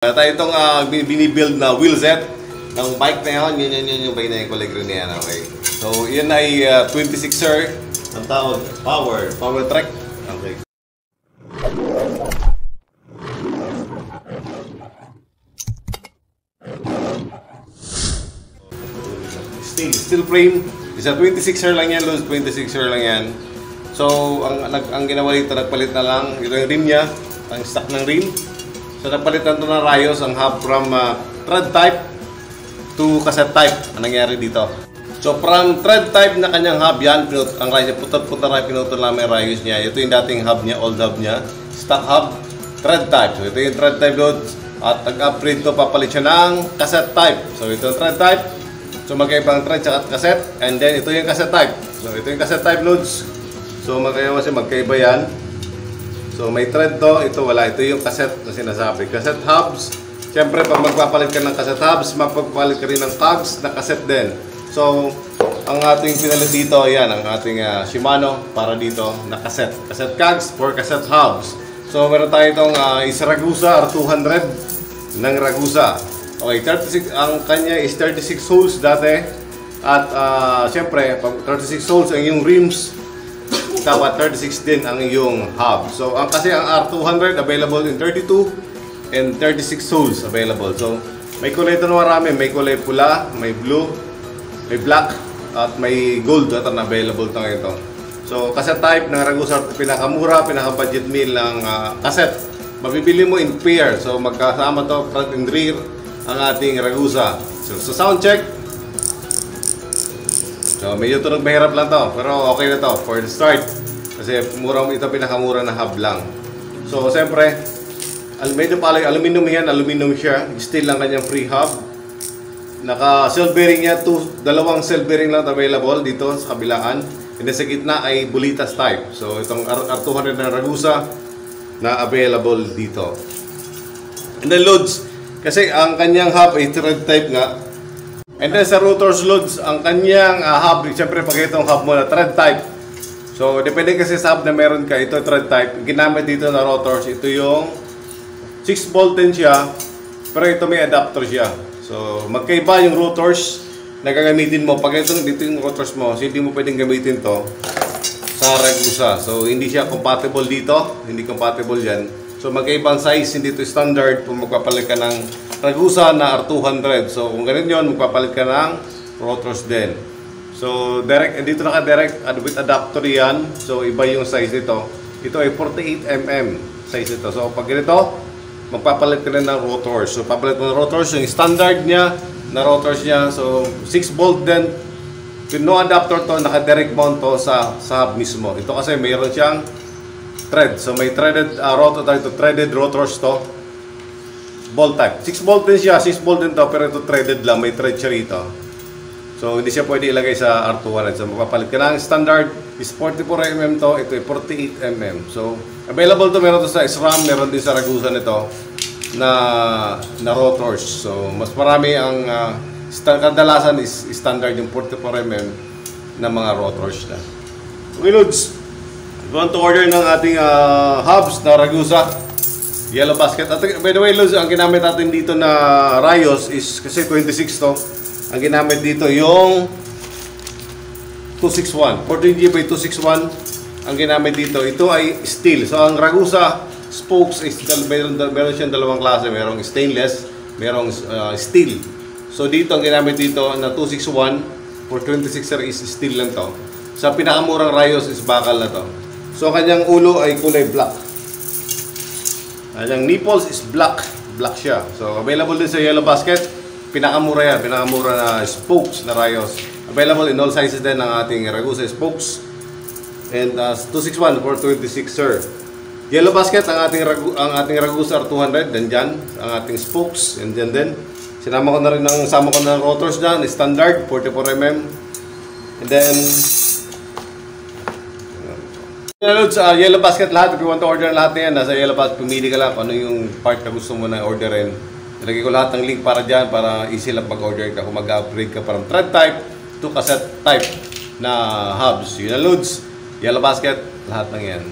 Tayo itong binibuild na wheelset ng bike na yun. Yun yung bike na yung kulay green na yan. Okay. So, yun ay 26er. Ang tawag, power track. Okay. Steel frame. Isa 26er lang yan, Luz. 26er lang yan. So, ang ginawa dito, nagpalit na lang. Ito yung rim niya. Ang stock ng rim. So, nagpalitan ito ng rayos, ang hub from thread type to cassette type. Ang nangyari dito. So, from thread type na kanyang hub yan, ang rayos niya, putot-putot na pinutol namin yung rayos niya. Ito yung dating hub niya, old hub niya. Stock hub, thread type. So, ito yung thread type load. At nag-upgrade to, papalit siya ng cassette type. So, ito yung thread type. So, magkaibang thread at cassette. And then, ito yung cassette type. So, ito yung cassette type loads. So, magkaiba yan. So, may thread to, ito wala. Ito yung cassette na sinasabi. Cassette hubs. Siyempre, pag magpapalit ka ng cassette hubs, magpapalit ka rin ng cogs na cassette din. So, ang ating pinalit dito, yan, ang ating Shimano para dito na cassette. Cassette cogs for cassette hubs. So, meron tayo itong is Ragusa R200 ng Ragusa. Okay, 36, ang kanya is 36 holes dati. At, siyempre, pag 36 holes ang yung rims, dapat 36 din ang iyong hub. So, kasi ang R200 available in 32 and 36 holes available. So, may kulay ito na marami. May kulay pula, may blue, may black, at may gold ito na available ito ngayon. So, cassette type ng Ragusa, pinakamura, pinaka-budget meal ng cassette. Mabibili mo in pair. So, magkasama to front and rear ang ating Ragusa. So, sound check. So, medyo tunog mahirap lang to, pero okay na to for the start. Kasi ito pinakamura na hub lang. So, siyempre, medyo pala aluminum yan, aluminum siya. Steel lang kanyang free hub. Naka-cell bearing niya, dalawang cell bearing lang available dito sa kabilaan. And then sa gitna ay bulitas type. So, itong R200 na Ragusa na available dito. And then loads, kasi ang kanyang hub ay thread type nga. And then sa rotors loads, ang kanyang hub, siyempre pag itong hub mo na thread type. So, depende kasi sa hub na meron ka, ito thread type. Ginamit dito na rotors, ito yung 6 volt din siya, pero ito may adapter siya. So, magkaiba yung rotors na gagamitin mo. Pag ito, dito yung rotors mo, so hindi mo pwedeng gamitin to sa Ragusa. So, hindi siya compatible dito, hindi compatible yan. So, magkaibang size, hindi ito standard kung magpapalit ka ng Ragusa na R200. So, kung ganun yun, magpapalit ka ng rotors din. So, dito naka-direct with adapter yan. So, iba yung size nito. Ito ay 48mm size ito. So, pag ganito, magpapalit ka rin ng rotors. So, papalit mo ng rotors, yung standard niya na rotors niya. So, 6 volt din. With no adapter to, naka-direct mount to sa hub mismo. Ito kasi mayroon siyang thread. So, may threaded threaded rotors to. Bolt type. 6 volt din siya. 6 volt din to, pero ito threaded lang. May thread siya rito. So, hindi siya pwede ilagay sa R200. So, magpapalit ka ng standard is 44mm to. Ito ay 48mm. So, available to. Meron to sa SRAM. Meron din sa Ragusa nito na rotors. So, mas marami ang kadalasan is standard yung 44mm na mga rotors na. Okay, Lods. We want to order ng ating hubs na Ragusa yellow basket. At by the way, Luz, ang ginamit natin dito na rayos is kasi 26 to. Ang ginamit dito yung 261. 14G by 261 ang ginamit dito. Ito ay steel. So, ang Ragusa spokes is meron siyang dalawang klase. Merong stainless, merong steel. So, dito ang ginamit dito na 261 for 26er is steel lang to. Sa pinakamurang rayos is bakal na to. So, kanyang ulo ay kulay black. Kanyang nipples is black. Black siya. So, available din sa yellow basket. Pinakamura yan. Pinakamura na spokes na rayos. Available in all sizes din ng ating Ragusa spokes. And 261 for 26er. Yellow basket, ang ating Ragusa R200. Dyan. Ang ating spokes. And dyan din. Sama ko na ng rotors dyan. Standard, 44mm. And then, yellow basket lahat. If you want to order lahat na yan, nasa yellow basket, pumili ka lang kung ano yung part na gusto mo na orderin. Ilagay ko lahat ng link para dyan, para easy lang pag-order ka. Kung mag-upgrade ka from thread type to cassette type na hubs. Yun na, Lods. Yellow basket, lahat ng yan.